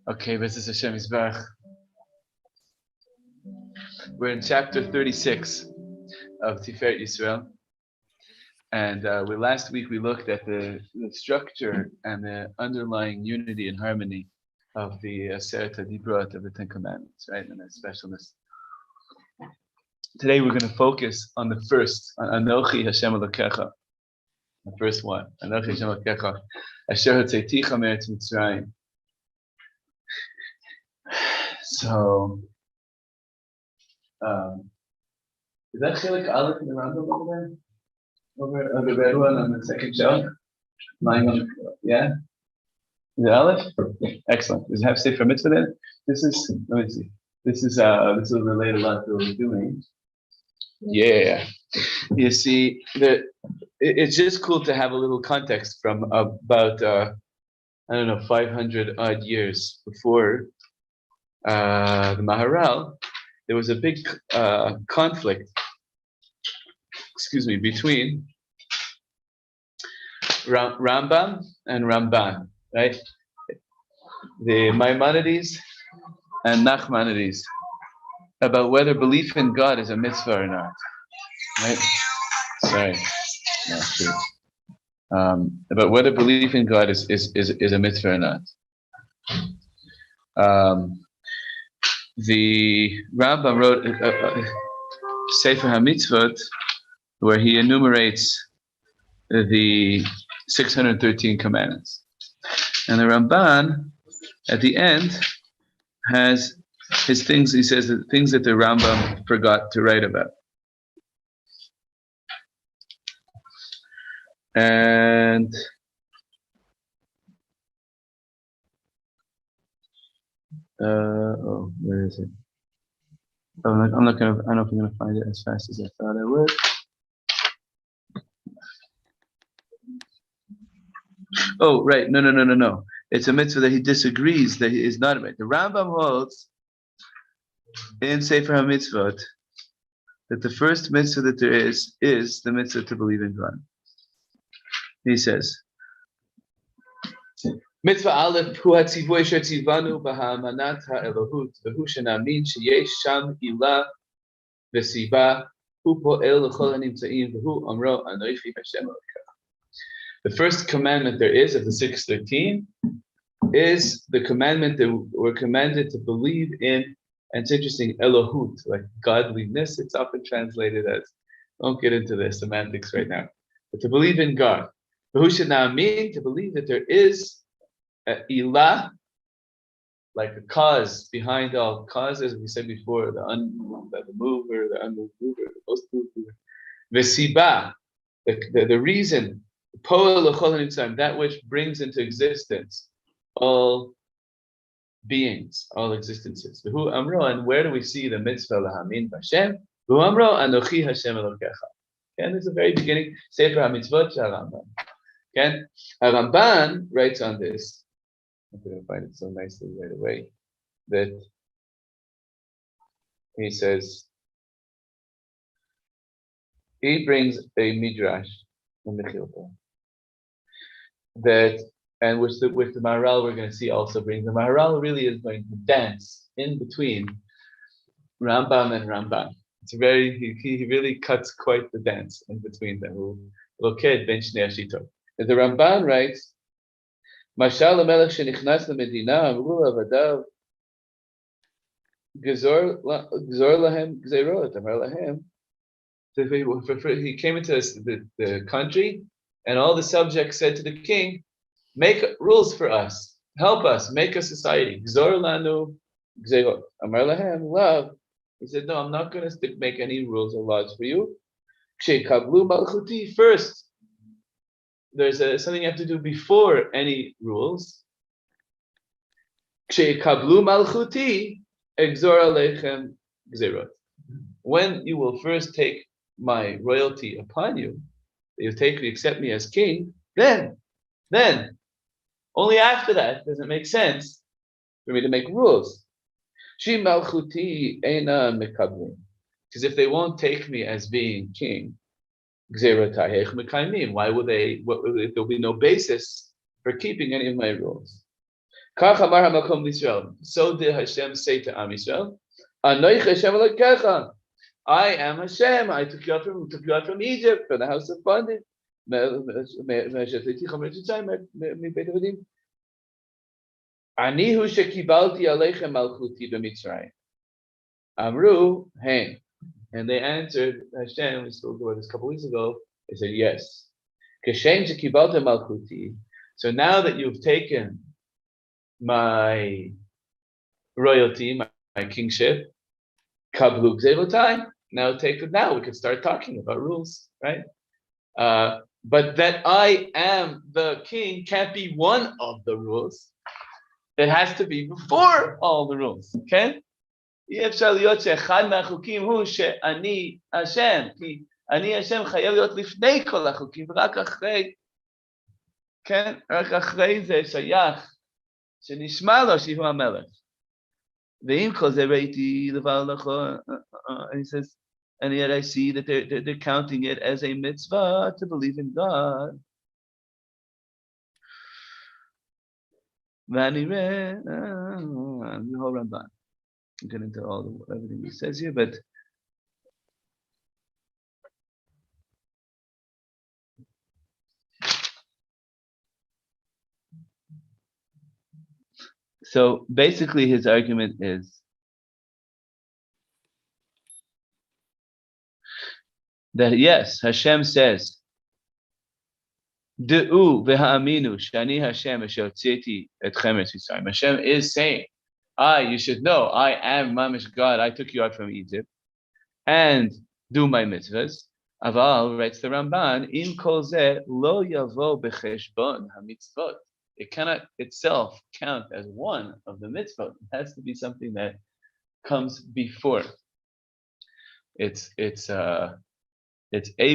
Okay, B'ezras Hashem Yisbarach. We're in chapter 36 of Tiferet Yisrael, and last week we looked at the structure and the underlying unity and harmony of the Aseret HaDibrot of the Ten Commandments, right, and their specialness. Today we're going to focus on the first, on Anochi Hashem Elokecha, the first one, Anochi Hashem Elokecha, Asher Hotzeiticha Me'eretz Mitzrayim. So, is that Chelik Aleph in the Rambam over there? Over the red one on the second shelf? Lying on the, yeah? Is it Aleph? Excellent. Does it have Sefer Mitzvah then? This is, let me see. This will relate a lot to what we're doing. Yeah. You see, it's just cool to have a little context from about, 500 odd years before the Maharal. There was a big conflict, between Rambam and Ramban, right? The Maimonides and Nachmanides, about whether belief in God is a mitzvah or not, right? Sorry, no, about whether belief in God is a mitzvah or not. The Rambam wrote Sefer HaMitzvot, where he enumerates the 613 commandments. And the Ramban, at the end, has his things, he says, the things that the Rambam forgot to write about. And where is it? I don't know if I'm going to find it as fast as I thought I would. Oh, right. No. It's a mitzvah that he disagrees that he is not a mitzvah. The Rambam holds in Sefer HaMitzvot that the first mitzvah that there is the mitzvah to believe in God. He says, Mitzvah Aleph hu hatzivoy asher tzivanu b'ha'amanat ha'elohut v'hu shenamin sheyesh sham ilah v'siba hu po'el l'chol ha'nimtza'im v'hu amro anochi Hashem Elokecha. The first commandment there is of the 613 is the commandment that we're commanded to believe in, and it's interesting, Elohut, like godliness, it's often translated as, I won't get into the semantics right now, but to believe in God. V'hu shenamin, to believe that there is ilah, like a cause behind all causes, we said before, the mover, the unmoved mover, the most moved mover. V'siba, the reason, that which brings into existence all beings, all existences. V'hu amro, and where do we see the mitzvah lahamin b'Hashem? V'hu amro anochi Hashem Elokecha. And this is the very beginning, Sefer HaMitzvot shel Rambam. Okay, Ramban writes on this. I'm going to find it so nicely right away that he says, he brings a midrash in the Mechilta that, and with the maharal we're going to see also brings, the maharal really is going to dance in between Rambam and Ramban. It's very, he really cuts quite the dance in between them. Loked ben shnei hashitot. The Ramban writes, Mashal HaMelech shenichnas lemedina amru avadav gzor lahem gzeirot amar lahem. He came into the country, and all the subjects said to the king, make rules for us, help us, make a society. Gzor lanu gzeirot amar lahem love. He said, no, I'm not going to make any rules or laws for you. Kshekablu malchuti, first there's something you have to do before any rules. Ksheikablu malchuti exor aleichem gzerot. When you will first take my royalty upon you, you accept me as king, then, only after that does it make sense for me to make rules. Shi malchuti eina mekablim. Because if they won't take me as being king, why would they? There'll be no basis for keeping any of my rules. So did Hashem say to Am Yisrael, I am Hashem. I took you out from Egypt, from the house of bondage. Anihu shekibalti aleichem malchuti b'Mitzrayim. Amru, hey. And they answered Hashem, we spoke about this a couple weeks ago, they said yes. Kashem shekibalti malchuti. So now that you've taken my royalty, my kingship, kablu gzerotai, now we can start talking about rules, right? But that I am the king can't be one of the rules. It has to be before all the rules, okay? אי אפשר להיות שאחד מהחוקים הוא שאני השם, כי אני השם חייב להיות לפני כל החוקים, ורק אחרי, כן? רק אחרי זה שייך, שנשמע לו שהוא המלך. ועם כל זה ראיתי לבעל נכון, and he says, and yet I see that they're counting it as a mitzvah to believe in God. ואני רואה, the whole Ramban. I'll get into everything he says here, but so basically his argument is that yes, Hashem says, De'u v'ha'aminu shani Hashem asher tzeti etchem et Mitzrayim. Hashem is saying, you should know, I am Mamish God, I took you out from Egypt, and do my mitzvahs. Aval, writes the Ramban, in kol zeh lo yavo b'cheshbon hamitzvot. It cannot itself count as one of the mitzvot. It has to be something that comes before. It's a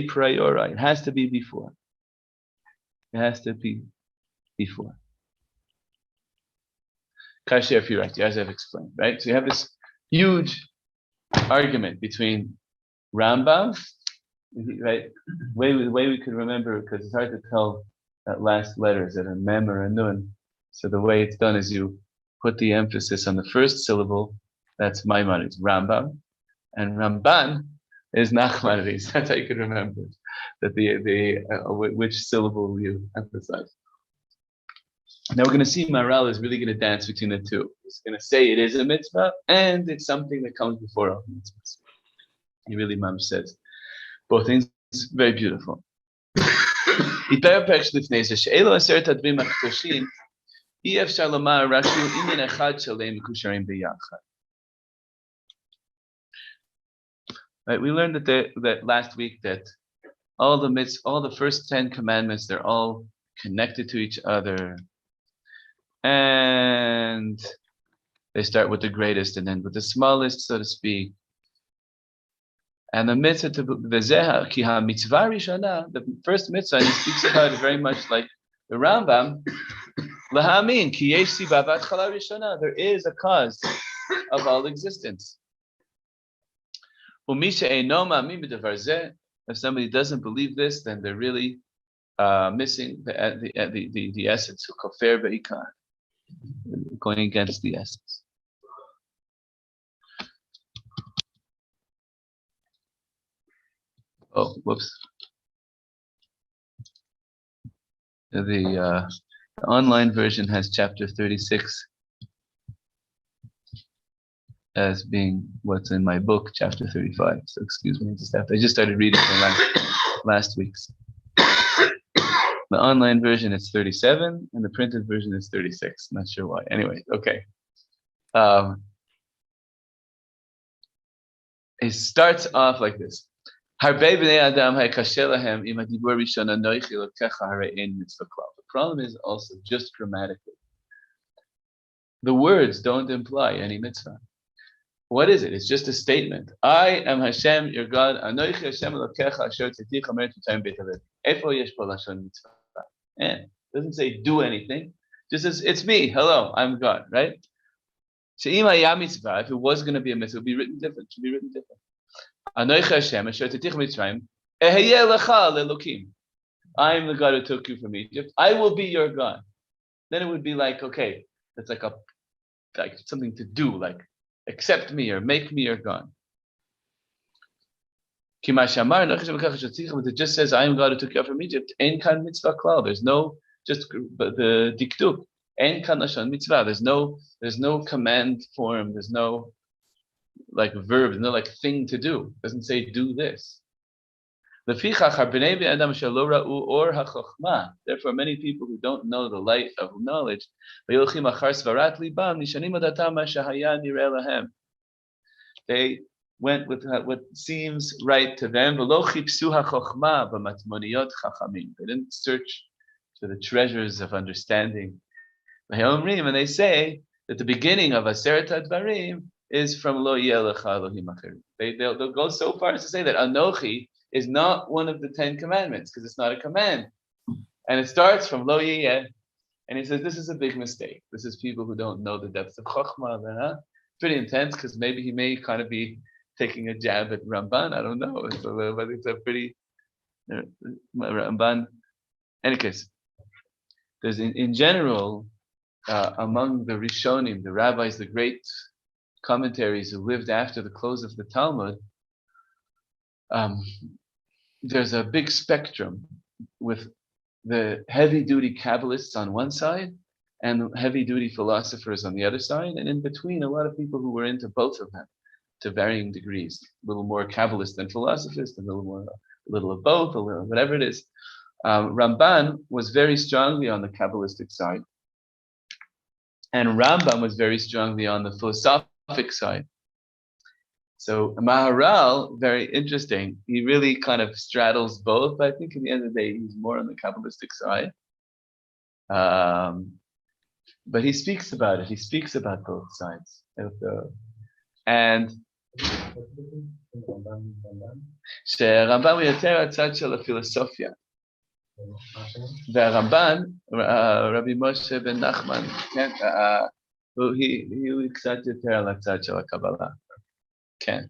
priori. It has to be before. It has to be before. Kasher, if you're right, as I've explained, right? So you have this huge argument between Rambam, right? Way we could remember, because it's hard to tell that last letter, is it a mem or a nun? So the way it's done is you put the emphasis on the first syllable. That's Maimonides, Rambam, and Ramban is Nachmanides. That's how you could remember it, that which syllable you emphasize. Now we're going to see maharal is really going to dance between the two. He's going to say it is a mitzvah and it's something that comes before all mitzvahs. He really, Mam says, both things very beautiful. Right, we learned that last week that all the first 10 commandments, they're all connected to each other. And they start with the greatest and then with the smallest, so to speak. And the mitzvah the first mitzvah, and he speaks about it very much like the Rambam. There is a cause of all existence. If somebody doesn't believe this, then they're really missing the essence of kofer beikar, going against the essence. Oh, whoops. The online version has chapter 36 as being what's in my book, chapter 35. So excuse me, I just started reading from last week's. The online version is 37, and the printed version is 36. Not sure why. Anyway, okay. It starts off like this. problem is also just grammatically. The words don't imply any mitzvah. What is it? It's just a statement. I am Hashem, your God. Anoichi Hashem Elokecha asher tzidticha mer tutayim beit havet. Efo yesh po lashon mitzvah. And it doesn't say do anything. Just says it's me. Hello, I'm God. Right? She'im hayam mitzvah. If it was going to be a mitzvah, it would be written different. It should be written different. Anoichi Hashem asher tzidticha mitzrayim. Eheyeh lecha lelokim. I am the God who took you from Egypt. I will be your God. Then it would be like, okay, it's like something to do, like accept me or make me your God. But it just says, I am God who took you out from Egypt. Ein kan mitzvah klal. There's no, just the diktuk. Ein kan lashon mitzvah. There's no command form. There's no like verb. There's no like thing to do. It doesn't say do this. Therefore, many people who don't know the light of knowledge, they went with what seems right to them. They didn't search for the treasures of understanding. And they say that the beginning of Aseret HaDvarim is from Lo Yeh Lecha Elohim Acherim. They'll go so far as to say that Anochi is not one of the 10 commandments because it's not a command. And it starts from Lo Yeh. And he says, this is a big mistake. This is people who don't know the depths of Chokhmah. Pretty intense because maybe he may kind of be taking a jab at Ramban. I don't know. But it's a pretty Ramban. Any case, there's in general, among the Rishonim, the rabbis, the great commentaries who lived after the close of the Talmud, there's a big spectrum with the heavy-duty Kabbalists on one side and heavy-duty philosophers on the other side, and in between, a lot of people who were into both of them to varying degrees. A little more Kabbalist than philosophist, a little of both, a little whatever it is. Ramban was very strongly on the Kabbalistic side, and Rambam was very strongly on the philosophic side. So maharal, very interesting. He really kind of straddles both, but I think at the end of the day, he's more on the Kabbalistic side. But he speaks about it. He speaks about both sides. And Rambam הוא יותר הצד של הפילוסופיה. והרמב"ן, רבי משה בן נחמן, הוא קצת יותר על הצד של הקבלה. Can.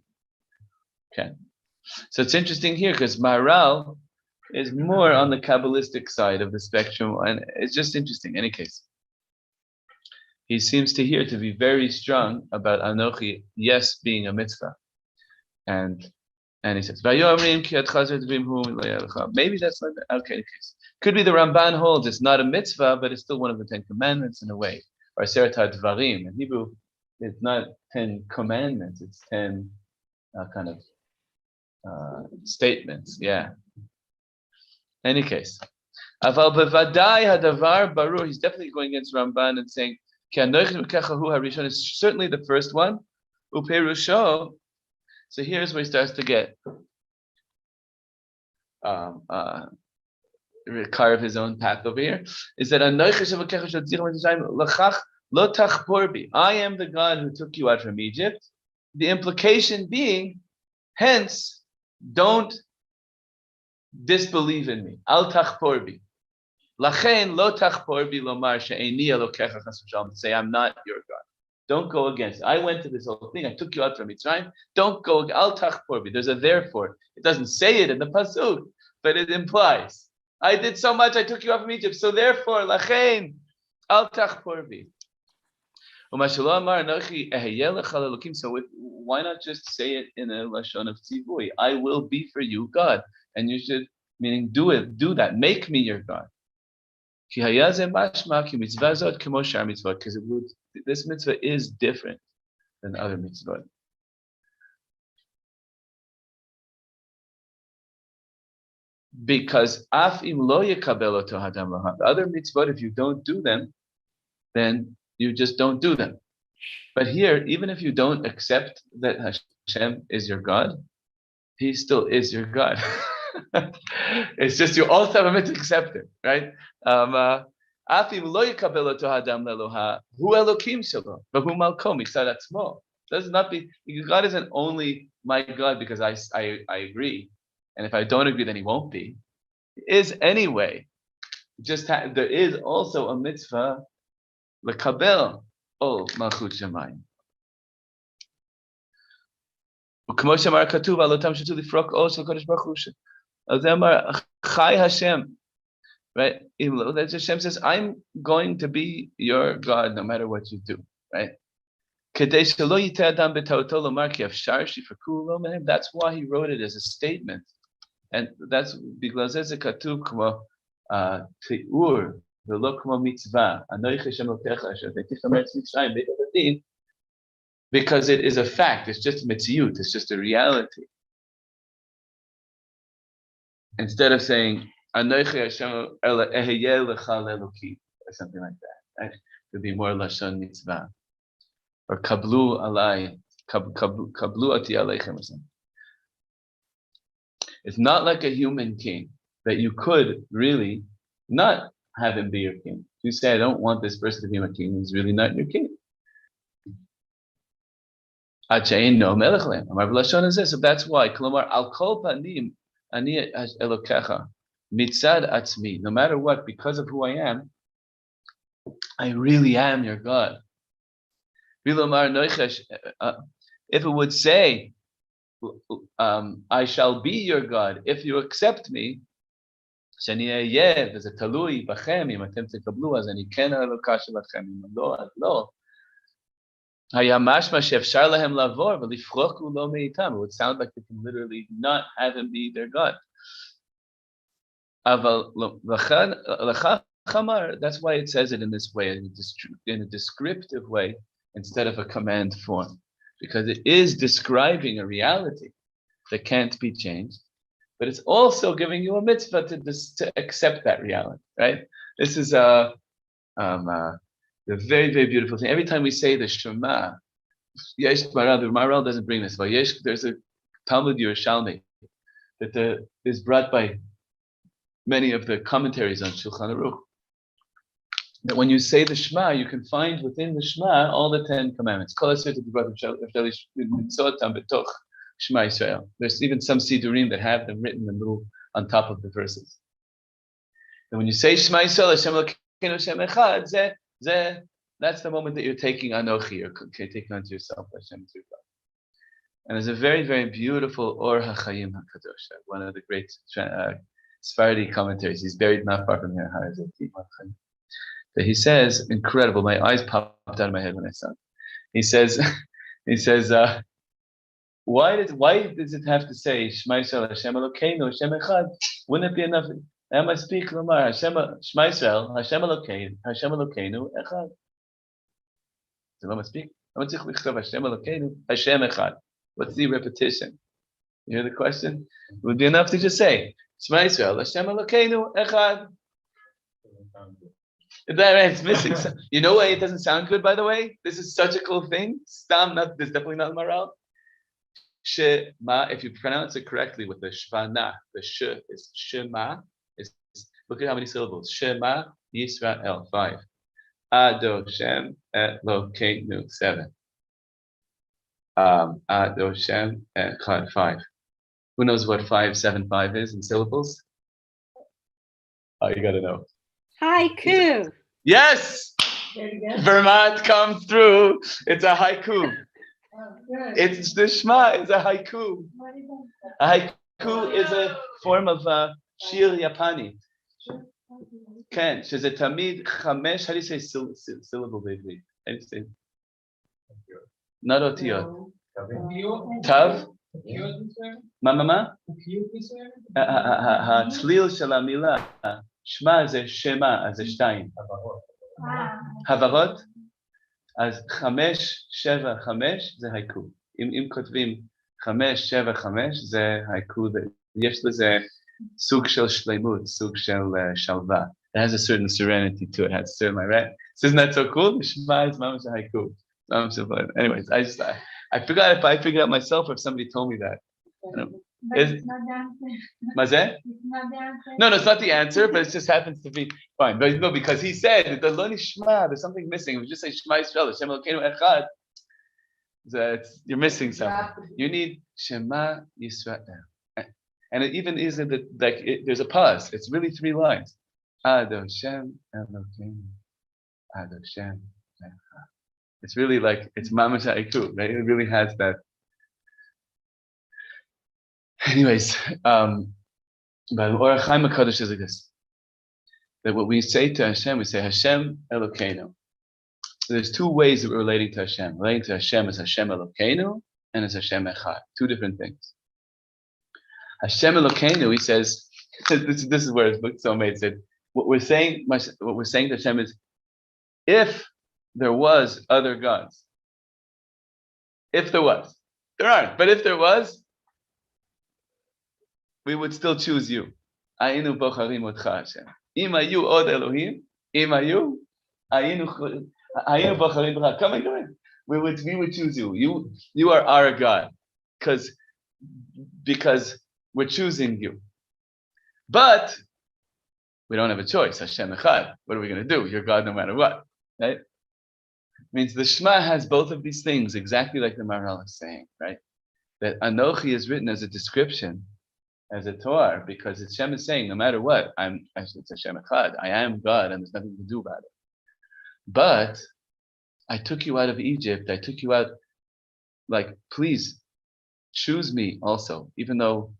So it's interesting here because maharal is more on the Kabbalistic side of the spectrum, and it's just interesting. In any case, he seems to here to be very strong about Anochi, yes, being a mitzvah, and he says, maybe that's not okay. Could be the Ramban holds it's not a mitzvah, but it's still one of the 10 commandments in a way, or Aseret HaDvarim in Hebrew. It's not 10 commandments, it's 10 kind of statements, yeah. Any case. Aval bevadai hadavar barur, he's definitely going against Ramban and saying, is certainly the first one. Uperusho. So here's where he starts to get carve his own path over here. Is that Lo tachporbi. I am the God who took you out from Egypt. The implication being, hence, don't disbelieve in me. Al tachporbi. Lachen lo tachporbi lomar she'eni elokecha chas v'shalom. Say, I'm not your God. Don't go against it. I went to this whole thing. I took you out from Mitzrayim. Don't go. Al tachporbi. There's a therefore. It doesn't say it in the pasuk, but it implies. I did so much. I took you out from Egypt. So therefore, lachen al tachporbi. So why not just say it in a lashon of tzivui? I will be for you God, and you should, meaning do that, make me your God. Because this mitzvah is different than other mitzvot. Because af im lo yekabel oto hadam lahad. Other mitzvot, if you don't do them, then you just don't do them. But here, even if you don't accept that Hashem is your God, he still is your God. It's just you also have a mitzvah to accept it, right? Does not be God isn't only my God because I agree, and if I don't agree, then He won't be. He is anyway. There is also a mitzvah lekabel ol malchut shemayim. וכמו שאמר כתוב, על אותם שתו לפרוק עול של קודש ברוך הוא. אז זה אמר, חי השם. Right? Hashem says, I'm going to be your God no matter what you do. Right? כדי שלא יטעה אדם בטעותו לומר כי אפשר שיפרקו לו מהם. That's why he wrote it as a statement. And that's, בגלל זה כתוב כמו תיאור, ולא כמו מצווה. אנוכי השם אלוקיך אשר הבאתיך מארץ מצרים בית עבדים. Because it is a fact, it's just mitziyut, it's just a reality. Instead of saying, Anochi Hashem eheyeh lecha leloki, or something like that, right? It would be more lashon mitzvah. Or kablu alai, kablu ati aleichem or something. It's not like a human king, that you could really not have him be your king. If you say, I don't want this person to be my king, he's really not your king. No melech lehem. Amar b'lashon is this. So that's why. Klomar al kol panim ani elokecha mitzad atzmi. No matter what, because of who I am, I really am your God. If it would say, I shall be your God if you accept me, שאני אהיה וזה תלוי בכם אם אתם תקבלו אז אני כן האלוקה שלכם אם לא אז לא. היה משמע שאפשר להם לעבור ולפרוק ולא מאיתם. It would sound like they can literally not have him be their God. אבל לכך אמר, that's why it says it in this way, in a descriptive way instead of a command form. Because it is describing a reality that can't be changed, but it's also giving you a mitzvah to accept that reality, right? This is a very, very beautiful thing. Every time we say the Shema, Yesh Maharal, the Maharal doesn't bring this, but there's a Talmud Yerushalmi that is brought by many of the commentaries on Shulchan Aruch. That when you say the Shema, you can find within the Shema all the 10 commandments. There's even some Sidurim that have them written in little on top of the verses. And when you say Shema Yisrael, Hashem Elokeinu Hashem Echad, that's the moment that you're taking Anochi, or taking onto yourself Hashem is your God. And there's a very, very beautiful Or HaChaim HaKadosh, one of the great Sephardi commentaries. He's buried not far from here. But he says, incredible. My eyes popped out of my head when I saw it. He says, why does it have to say Shema Yisrael Hashem Elokeinu Hashem Echad? Wouldn't it be enough? Am I speak Lamar Shema Yisrael Hashem Elokeinu Echad? So am I speak? Hashem Elokeinu Hashem Echad. What's the repetition? You hear the question? It would be enough to just say Shema Yisrael Hashem Elokeinu Echad. It's missing. You know why it doesn't sound good, by the way? This is such a cool thing. There's definitely not maharal. Shema, if you pronounce it correctly with the shvana, the sh is shema. Look at how many syllables. Shema Yisrael, 5. Adoshem Elokeinu, 7. Adoshem Echad, 5. Who knows what 575 is in syllables? Oh, you gotta know. Haiku. Yes! Vermont come through. It's a haiku. It's the Shema, it's a haiku. A haiku is a form of shir Yapani. Ken, she's a tamid chamesh. How do you say syllable, baby? How do you say? Not otiyot. Tav? Ma? Tlil shel hamila. Shema is a shema, as a shtayim. Havarot, as 5, 7, 5, זה haiku. אם כותבים 5, 7, 5, זה haiku. יש לזה סוג של שלמות, סוג של שלווה. It has a certain serenity to it. It has a certain, right? So isn't that so cool? The Shema is mamash haiku. Anyways, I figured out myself or if somebody told me that. But it's not the answer. It's not the answer. No, it's not the answer, but it just happens to be fine. But no, because he said the Lo Nishma, there's something missing. If you just say Shema Yisrael, Hashem Elokeinu Echad, you're missing something. You need Shema Yisrael. And it even is in there's a pause. It's really 3 lines. Ad Hashem Elokeinu, Ad Hashem Echad. It's really like, it's Mamash Haiku, right? It really has that. Anyways, but Orach Chaim HaKadosh is like this. That what we say to Hashem, we say Hashem Elokeinu. So there's 2 ways that we're relating to Hashem. Relating to Hashem is Hashem Elokeinu and as Hashem Echad. 2 different things. Hashem Elokeinu, he says, this is where his book so made said, what we're saying to Hashem is, if there was other gods, if there was, there aren't, but if there was, we would still choose you. Ayinu bocharim otcha Hashem. Im hayu od Elohim, im hayu, ayinu bocharim b'cha. Come in. We would choose you. You are our God, because we're choosing you. But we don't have a choice. Hashem Echad. What are we going to do? You're God no matter what, right? Means the Shema has both of these things, exactly like the maharal is saying, right? That Anochi is written as a description, as a Torah, because Hashem is saying, no matter what, it's Hashem Echad. I am God, and there's nothing to do about it. But I took you out of Egypt. I took you out, like, please choose me also, even though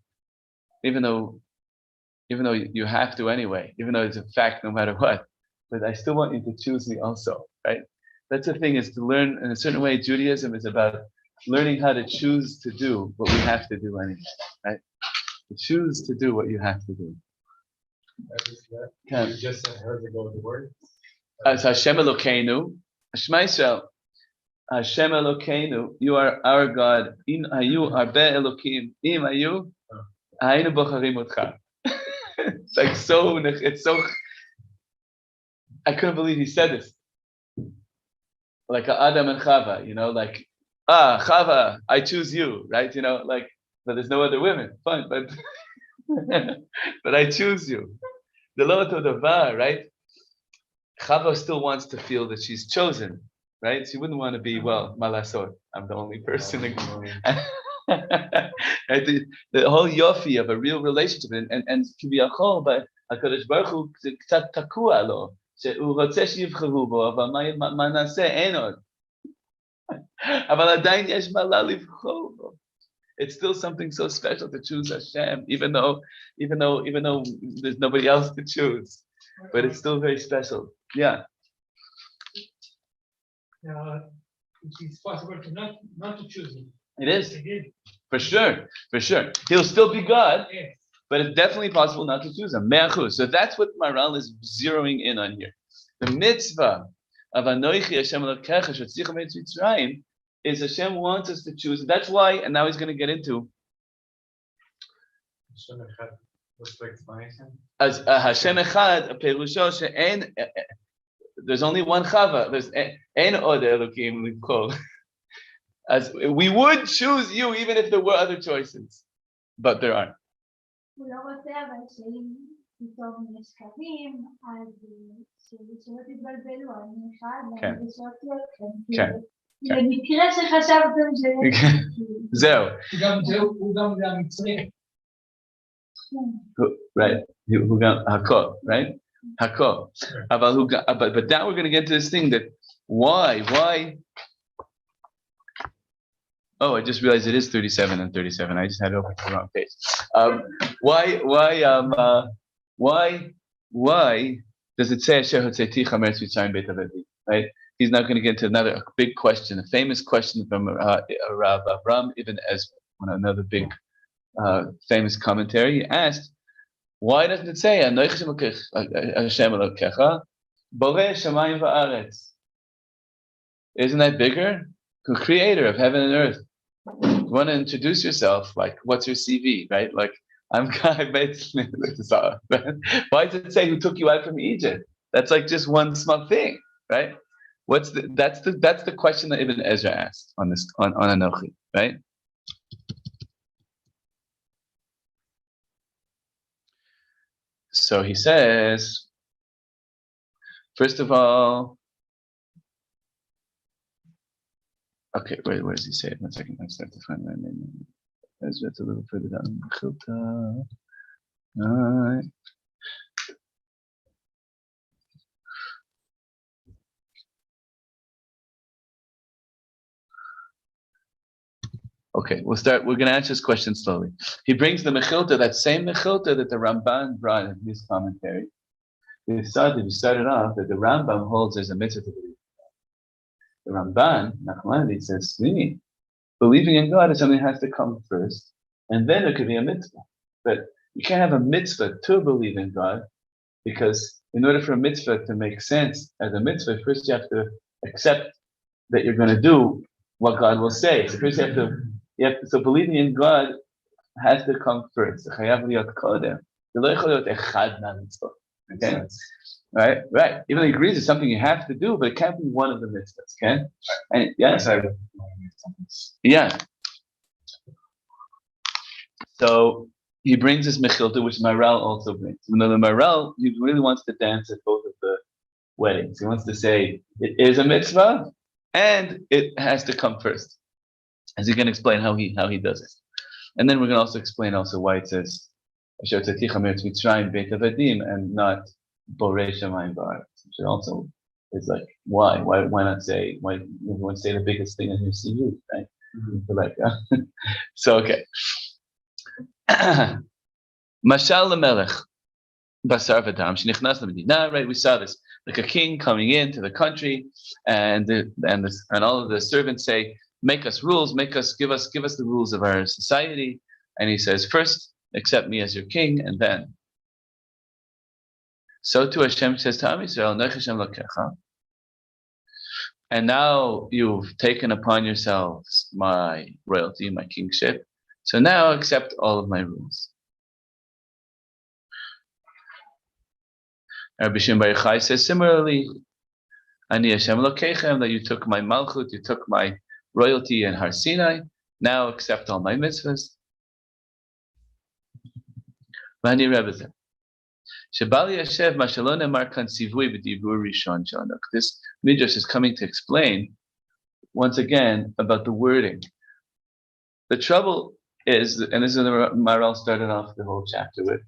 you have to anyway, even though it's a fact no matter what. But I still want you to choose me also, right? That's the thing, is to learn in a certain way. Judaism is about learning how to choose to do what we have to do anyway, right? To choose to do what you have to do. You just said heard ago the word. As Hashem Elokeinu, Shema Yisrael, Hashem Elokeinu, you are our God. Im hayu arbe Elokim, im hayu, haynu bocharim otcha. It's like it's so. I couldn't believe he said this. Like Adam and Chava, like, Chava, I choose you, right? Like, but there's no other women. Fine, but but I choose you. The lo to davar, right? Chava still wants to feel that she's chosen, right? She wouldn't want to be, well, malasot, I'm the only person. Right? The whole yofi of a real relationship, and kiviyachol, but HaKadosh Baruch Hu k'tzat takua lo, שהוא רוצה שיבחרו בו, אבל מה נעשה? אין עוד. אבל עדיין יש מה לבחור בו. It's still something so special to choose Hashem, even though there's nobody else to choose, but it's still very special. Yeah. It's possible to not to choose him. It is. For sure. He'll still be God, yes. But it's definitely possible not to choose him. So that's what maharal is zeroing in on here. The mitzvah of Anochi Hashem Elokecha Shotzicha Me'etz Mitzrayim is Hashem wants us to choose. That's why, and now he's going to get into what's the explanation? As Hashem Echad, Perusho she'en. There's only one Chava. There's ein od Elokim L'kol. As we would choose you even if there were other choices, but there aren't. הוא לא רוצה, אבל שאם פתאום יש קווים, אז שלא תתבלבלו, אני אחד, להרגשות אתכם. למקרה שחשבתם זהו. הוא גם זה המצרי. Right. הוא גם הכל, right? הכל. But now we're going to get to this thing that why? Oh, I just realized it is 37 and 37. I just had it open to the wrong page. Why does it say Asher Hotzeticha Meretz Mitzrayim Beit Avedi? Right? He's now going to get into another big question, a famous question from Rav Avram Ibn Ezra, another big famous commentary. He asked, why doesn't it say Hashem Elokecha Borei Shamayim Va'aretz? Isn't that bigger? Creator of heaven and earth. You want to introduce yourself, like, what's your CV, right? Like, I'm God. Why does it say who took you out from Egypt? That's like just one small thing, right? That's the question that Ibn Ezra asked on Anochi, right? So he says, first of all, okay, where does he say it? 1 second, I start to find that name. It's a little further down. All right. Okay, we're going to answer this question slowly. He brings the Mechilta, that same Mechilta that the Ramban brought in his commentary. We started off that the Rambam holds as a mitzvah to believe. The Ramban, Nachmanides, says, believing in God is something that has to come first, and then it could be a mitzvah. But you can't have a mitzvah to believe in God, because in order for a mitzvah to make sense as a mitzvah, first you have to accept that you're going to do what God will say. So first so believing in God has to come first. Okay? Right. Even though he agrees it's something you have to do, but it can't be one of the mitzvahs, okay? And yeah. So he brings this mechilta, which maharal also brings. Even though the maharal, he really wants to dance at both of the weddings. He wants to say it is a mitzvah and it has to come first. As he can explain how he does it. And then we're going to also explain why it says and not Borei Shamayim Ba'aretz, which also is like why not say everyone say the biggest thing in his CV, right? Mm-hmm. So okay. Mashal lemelech basar v'dam shenichnas lemedina. Right, we saw this like a king coming into the country, and all of the servants say, "Make us rules, give us the rules of our society." And he says, "First, accept me as your king, and then." So too Hashem says to Am Yisrael, "Noach Hashem Elokecha." And now you've taken upon yourselves my royalty, my kingship. So now accept all of my rules. Rabbi Shimon Bar Yochai says similarly, Ani Hashem Elokechem, that you took my malchut, you took my royalty in Har Sinai. Now accept all my mitzvahs. V'ani Rebbe. Shebali Yashev Mashalon Emar Kan Sivui B'Dibur Rishon Shanuk. This midrash is coming to explain once again about the wording. The trouble is, and this is the maharal started off the whole chapter with,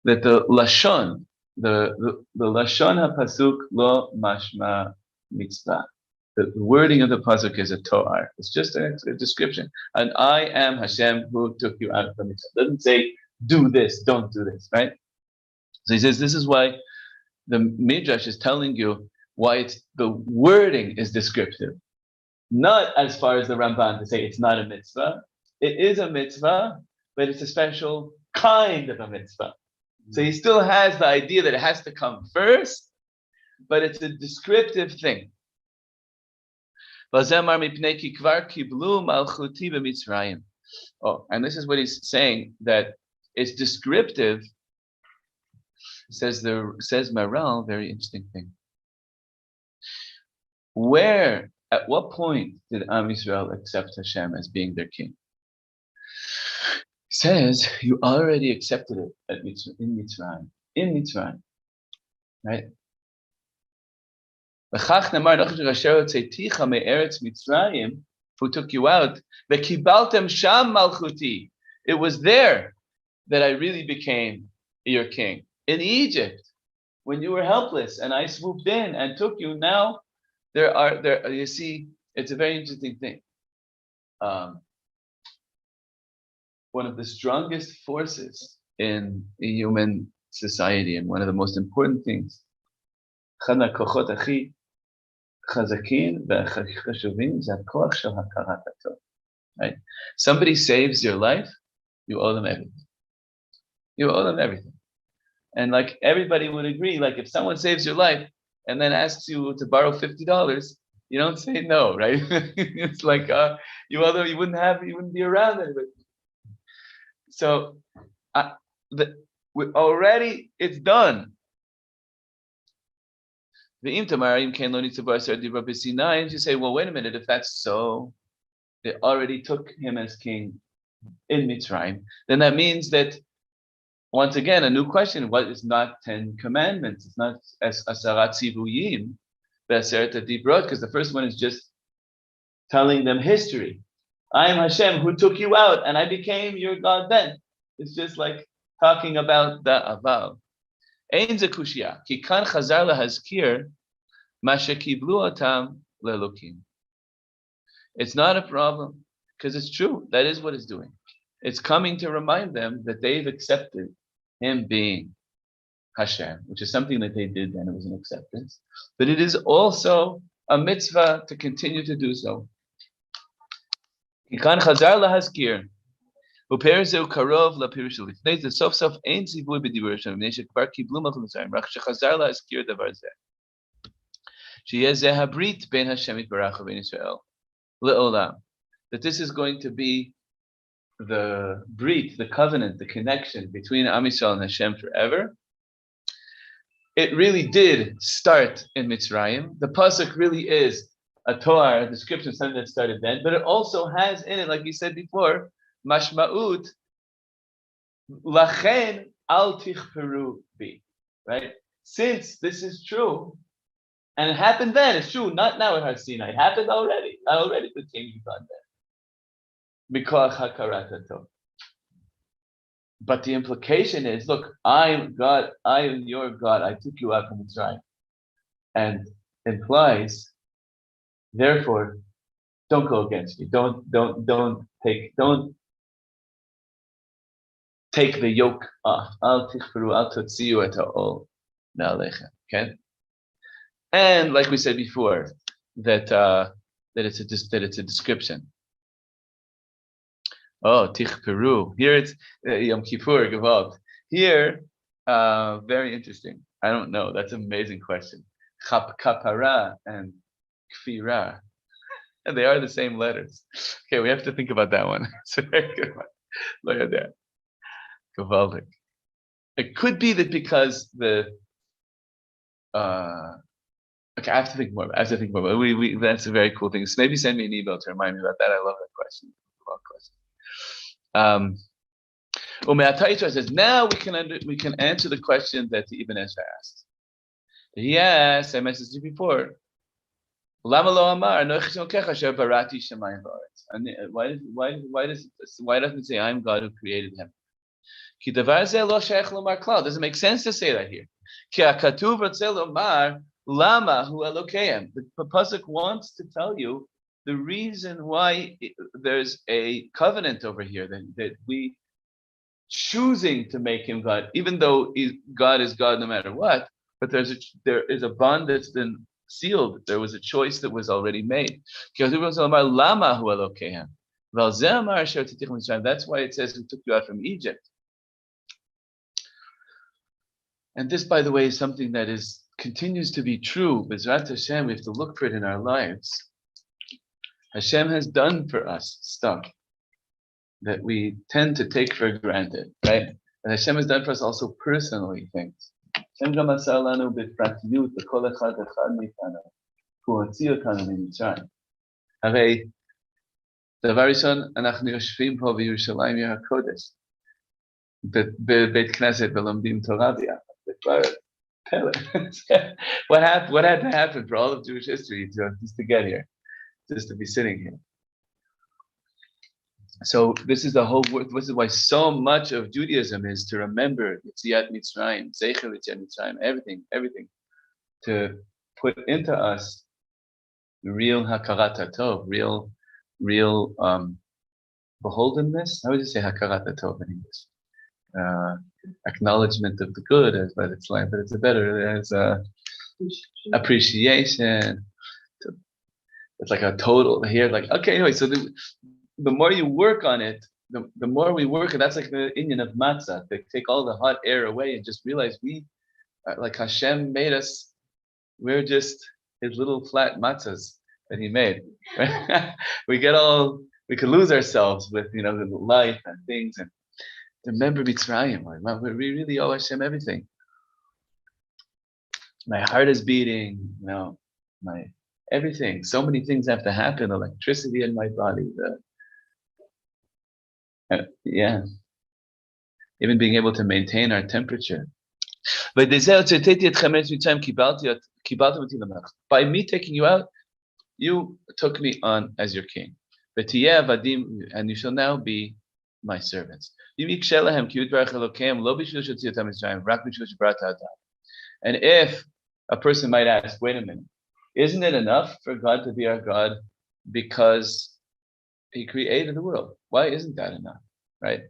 that the lashon, the lashon hapasuk lo mashma mitzvah. The wording of the pasuk is a to'ar. It's just a description. And I am Hashem who took you out of the mitzvah. It doesn't say do this, don't do this, right? So he says this is why the midrash is telling you why the wording is descriptive. Not as far as the Ramban to say it's not a mitzvah. It is a mitzvah, but it's a special kind of a mitzvah. So he still has the idea that it has to come first, but it's a descriptive thing. Oh, and this is what he's saying, that it's descriptive. Says maharal, very interesting thing. At what point did Am Yisrael accept Hashem as being their king? He says, you already accepted it in Mitzrayim. Right? Who took you out? It was there that I really became your king. In Egypt, when you were helpless and I swooped in and took you, now you see, it's a very interesting thing. One of the strongest forces in human society, and one of the most important things, right? Somebody saves your life, you owe them everything. You owe them everything. And like everybody would agree, like if someone saves your life and then asks you to borrow $50, you don't say no, right? It's like you wouldn't be around anybody. So it's done. And you say, well, wait a minute, if that's so, they already took him as king in Mitzrayim, then that means that once again, a new question. What is not 10 commandments? It's not Asarat Tzivuyim, Be'aseret Dibrot, because the first one is just telling them history. I am Hashem who took you out, and I became your God then. It's just like talking about the Aval. Ein ze kushia, ki kan chazar lahazkir ma shekiblu otam le'elokim. It's not a problem, because it's true. That is what it's doing. It's coming to remind them that they've accepted Him being Hashem, which is something that they did then. It was an acceptance. But it is also a mitzvah to continue to do so. Kikan chazar lahazkir. Uperzeu karov lapirish lifnei the sof sof ein zivui b'dibur Hashem v'nei shekvar kiblu malchut Mitzrayim rak shechazar lahazkir davar zeh. Sheyeh zeh habrit ben Hashem yitbarach u'ben Yisrael le'olam. That this is going to be the brit, the covenant, the connection between Am Yisrael and Hashem forever. It really did start in Mitzrayim. The pasuk really is a Torah, a description of something that started then, but it also has in it, like we said before, mashma'ut, lachen al tichperu bi, right? Since this is true, and it happened then, it's true, not now at Har Sinai, it happened already. I already became your God then. Mikoach hakarat hatov. But the implication is, look, I am God, I am your God, I took you out from Mitzrayim. And implies, therefore, don't go against me. Don't take the yoke off. Al tichperu al totziu et ha'ol me'alechem. Okay? And like we said before, that it's a description. Oh, tichperu. Here it's Yom Kippur, Gewalt. Here, very interesting. I don't know. That's an amazing question. Kapara and kfira. And they are the same letters. Okay, we have to think about that one. It's a very good one. Look at that. Gewaltig. It could be that because the okay, I have to think more. That's a very cool thing. So maybe send me an email to remind me about that. I love that question. Says now we can answer the question that the Ibn Ezra asked. He asked, I mentioned this before. Why doesn't it say I'm God who created him? Doesn't make sense to say that here. The pasuk wants to tell you the reason why there's a covenant over here, that we choosing to make him God, even though God is God no matter what, but there is a bond that's been sealed. There was a choice that was already made. That's why it says, "We took you out from Egypt." And this, by the way, is something that continues to be true. B'ezrat Hashem, we have to look for it in our lives. Hashem has done for us stuff that we tend to take for granted, right? And Hashem has done for us also personally things. Hashem גם עשה לנו בפרטיות לכל אחד מאיתנו, הוא הוציא אותנו ממצרים. הרי דבר ראשון, אנחנו יושבים פה בירושלים עיר הקודש, בבית כנסת ולומדים תורה ביחד. זה כבר פלא. What had to happen for all of Jewish history just to get here, just to be sitting here? So this is why so much of Judaism is to remember Yetziat Mitzrayim, Zeicher Yetziat Mitzrayim, everything, to put into us real Hakarat HaTov, real beholdenness. How would you say Hakarat HaTov in English? Acknowledgement of the good, but it's a better as appreciation. It's like a total here. Like okay, anyway, so the more you work on it, the more we work, and that's like the Indian of matzah. They take all the hot air away and just realize like Hashem made us, we're just his little flat matzahs that he made. we could lose ourselves with, the life and things, and remember Mitzrayim, like, we really owe Hashem everything. My heart is beating, my everything. So many things have to happen, electricity in my body, yeah. even being able to maintain our temperature. By me taking you out, you took me on as your king. And you shall now be my servants. And if a person might ask, wait a minute, isn't it enough for God to be our God because He created the world? Why isn't that enough, right?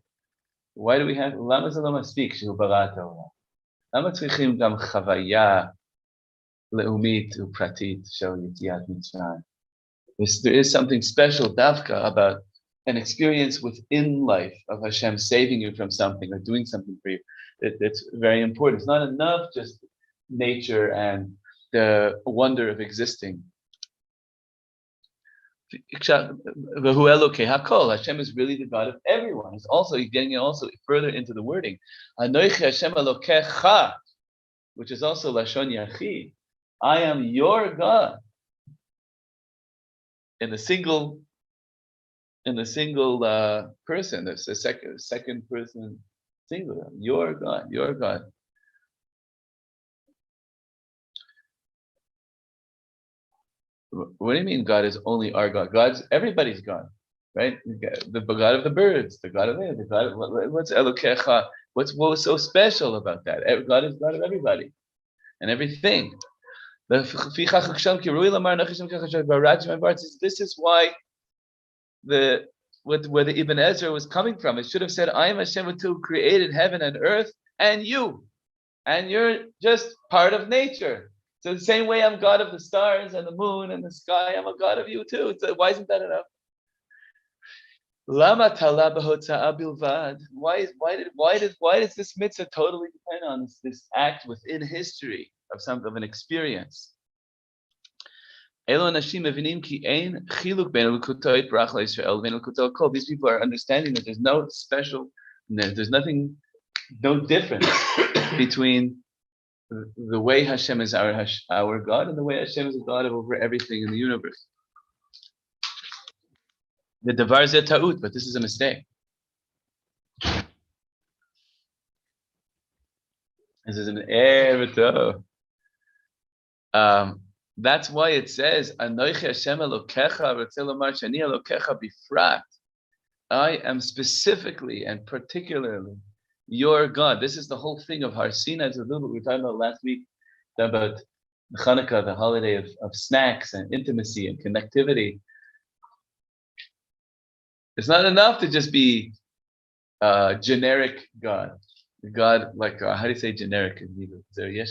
Why do we have, למה זה לא מספיק שהוא ברא את העולם? למה צריכים גם חוויה לאומית ופרטית של יציאת מצרים? There is something special, dafka, about an experience within life of Hashem saving you from something or doing something for you. It's very important. It's not enough just nature and the wonder of existing. Hashem is really the God of everyone. He's also getting also further into the wording. Anochi Hashem Elokecha, which is also Lashon Yachid. I am your God. In the single person, there's a second person singular. Your God, your God. What do you mean God is only our God? God's everybody's God, right? The God of the birds, the God of air, the God of what's Elokecha? What was so special about that? God is God of everybody and everything. This is why where the Ibn Ezra was coming from. It should have said, I am Hashem who created heaven and earth and you. And you're just part of nature. So the same way I'm God of the stars and the moon and the sky, I'm a God of you too. So why isn't that enough? Why does this mitzvah totally depend on this act within history of an experience? These people are understanding that there's no special, there's nothing, no difference between the way Hashem is our God and the way Hashem is a God over everything in the universe. The davar zeh ta'ut, but this is a mistake. This is an error. That's why it says, Anochi Hashem Elokecha, Rotzeh lomar shani Elokecha bifrat. I am specifically and particularly your God. This is the whole thing of Har Sinai. It's a little bit we were talking about last week about Hanukkah, the holiday of snacks and intimacy and connectivity. It's not enough to just be generic God. God, like, how do you say generic in Hebrew? Is there yes?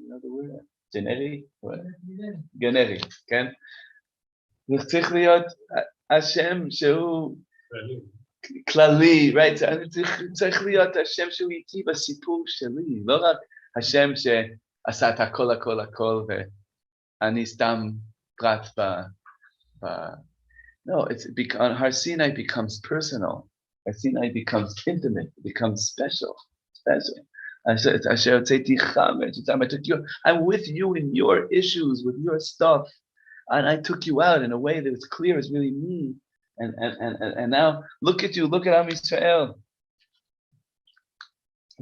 Another word? Generic? What? Generic. Okay? צריך להיות השם שהוא כללי, right? צריך להיות השם שהוא איתי בסיפור שלי, לא רק השם שעשה את הכל ואני סתם פרט No, Har Sinai becomes personal. Har Sinai becomes intimate. It becomes special. I'm with you in your issues, with your stuff, and I took you out in a way that it's clear is really me. And now look at you, look at Am Yisrael,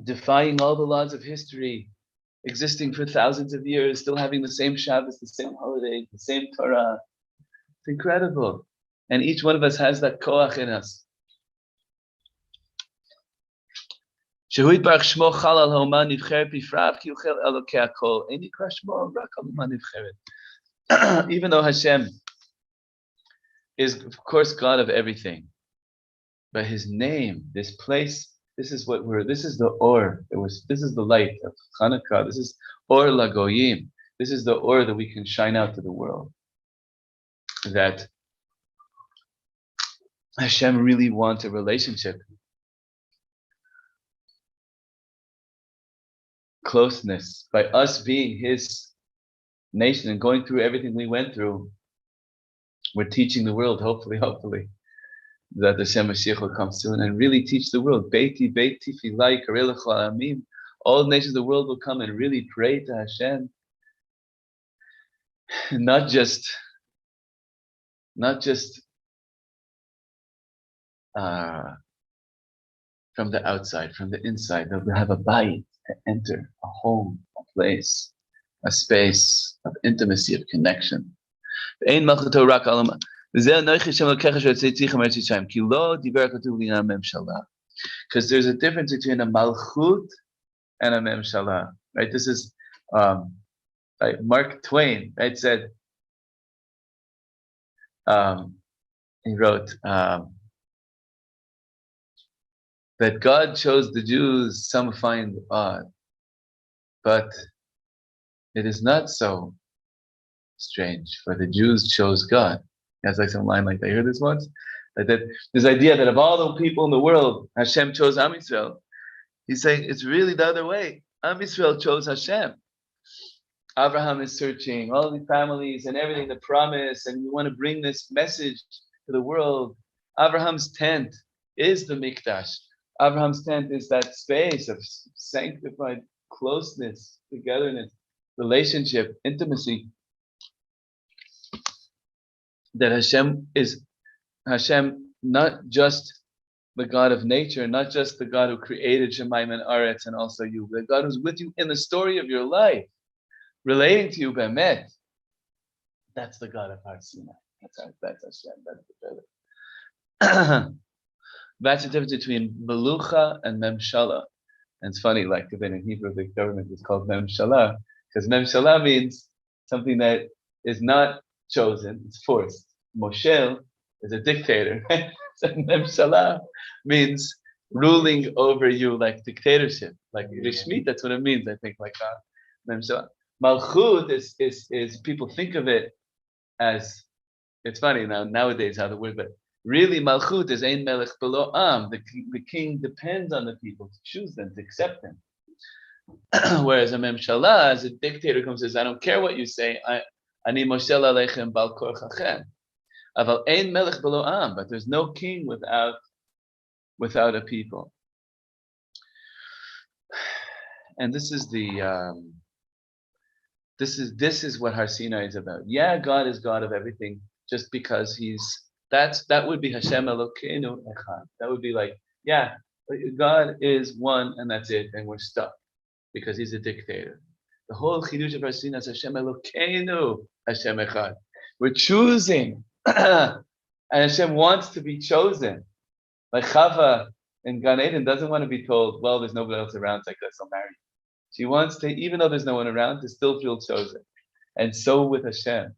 defying all the laws of history, existing for thousands of years, still having the same Shabbos, the same holiday, the same Torah. It's incredible. And each one of us has that koach in us. Even though Hashem is, of course, God of everything, but His name, this place, this is the or. This is the light of Hanukkah. This is or lagoyim. This is the or that we can shine out to the world. That Hashem really wants a relationship. Closeness, by us being His nation and going through everything we went through, we're teaching the world, hopefully, that the Shem Mashiach will come soon and really teach the world. Beiti filai karei l'chol ha'amim. All nations of the world will come and really pray to Hashem. Not just from the outside, from the inside. They'll have a bayit to enter, a home, a place, a space of intimacy, of connection. Because there's a difference between a malchut and a memshala, right? This is like Mark Twain, right? Said he wrote that God chose the Jews. Some find odd, but it is not so strange, for the Jews chose God. That's like some line like that. You heard this once? That this idea that of all the people in the world, Hashem chose Am Yisrael. He's saying it's really the other way. Am Yisrael chose Hashem. Abraham is searching, all the families and everything, the promise, and we want to bring this message to the world. Abraham's tent is the Mikdash. Abraham's tent is that space of sanctified closeness, togetherness, relationship, intimacy. That Hashem is not just the God of nature, not just the God who created Shemayim and Aretz, and also you, the God who's with you in the story of your life, relating to you be'emet. That's the God of Har Sinai. That's Hashem. That's the That's the difference between Melucha and Memshala. And it's funny, like then in Hebrew, the government is called Memshala, because Memshala means something that is not chosen, it's forced. Moshel is a dictator. So Memshala means ruling over you like dictatorship. Like Rishmit, that's what it means, I think, like Memshala. Malchut is people think of it as, it's funny nowadays how the word, but really Malchut is Ein Melech Below Am. The king depends on the people to choose them, to accept them. Whereas a Memshala, as a dictator comes and says, I don't care what you say, Ani Moshel Aleichem Bal Korchachem. Aval Ein Melech Below Am, but there's no king without a people. And this is the this is what Har Sinai is about. Yeah, God is God of everything, just because that would be Hashem Elokeinu Echad. That would be like, yeah, God is one and that's it, and we're stuck because he's a dictator. The whole chidush of Har Sinai is Hashem Elokeinu, Hashem Echad. We're choosing, and Hashem wants to be chosen. Like Chava in Gan Eden doesn't want to be told, well, there's nobody else around, so I guess I'll marry you. She wants to, even though there's no one around, to still feel chosen. And so with Hashem.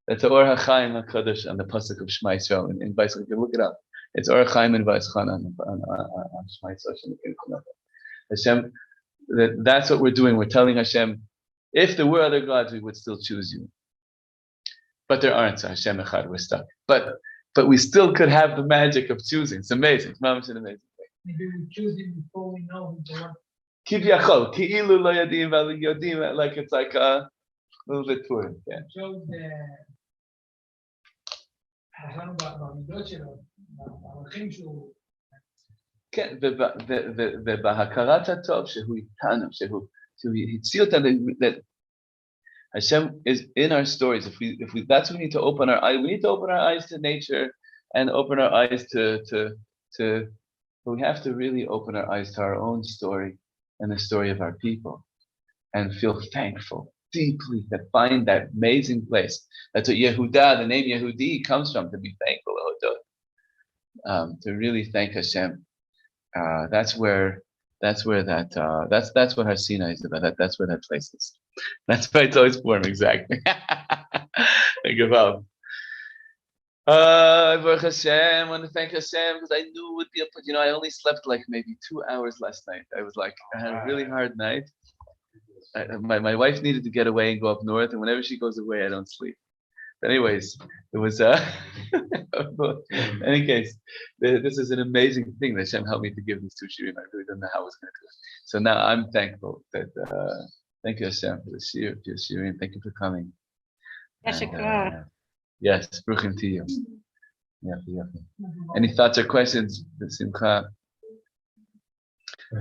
That's Or HaChaim HaKadosh on the pasuk of Shema Yisrael in Vaischanan. You can look it up. It's Or HaChaim in Vaischanan on Shema Yisrael. Hashem, that's what we're doing. We're telling Hashem, if there were other gods, we would still choose you. But there aren't, so Hashem Echad, we're stuck. But we still could have the magic of choosing. It's amazing. It's an amazing thing. Maybe we choose him before we know who the one. Kivyachol, ki'ilu lo yadim v'ali yodim, like it's like a little bit poor. Yeah. Chose במדות שלו, בערכים שהוא... כן, ובהכרת הטוב שהוא איתנו, שהוא הציע אותנו, that Hashem is in our stories. If we that's what we need to open our eyes. We need to open our eyes to nature and open our eyes to we have to really open our eyes to our own story and the story of our people and feel thankful deeply to find that amazing place. That's what Yehuda, the name Yehudi, comes from, to be thankful, to really thank Hashem. That's what Har Sinai is about. That's where that place is. That's why it's always formed, exactly. Give up. Baruch Hashem, I want to thank Hashem because I knew it would be I only slept like maybe 2 hours last night. I had a really hard night. My wife needed to get away and go up north, and whenever she goes away, I don't sleep. But anyways, it was, in any case, this is an amazing thing that Hashem helped me to give these 2 shiurim. I really don't know how I was going to do it. So now I'm thankful that, thank you Hashem for the shiurim. Thank you for coming. Yes, bruchim to you. Any thoughts or questions, Simcha?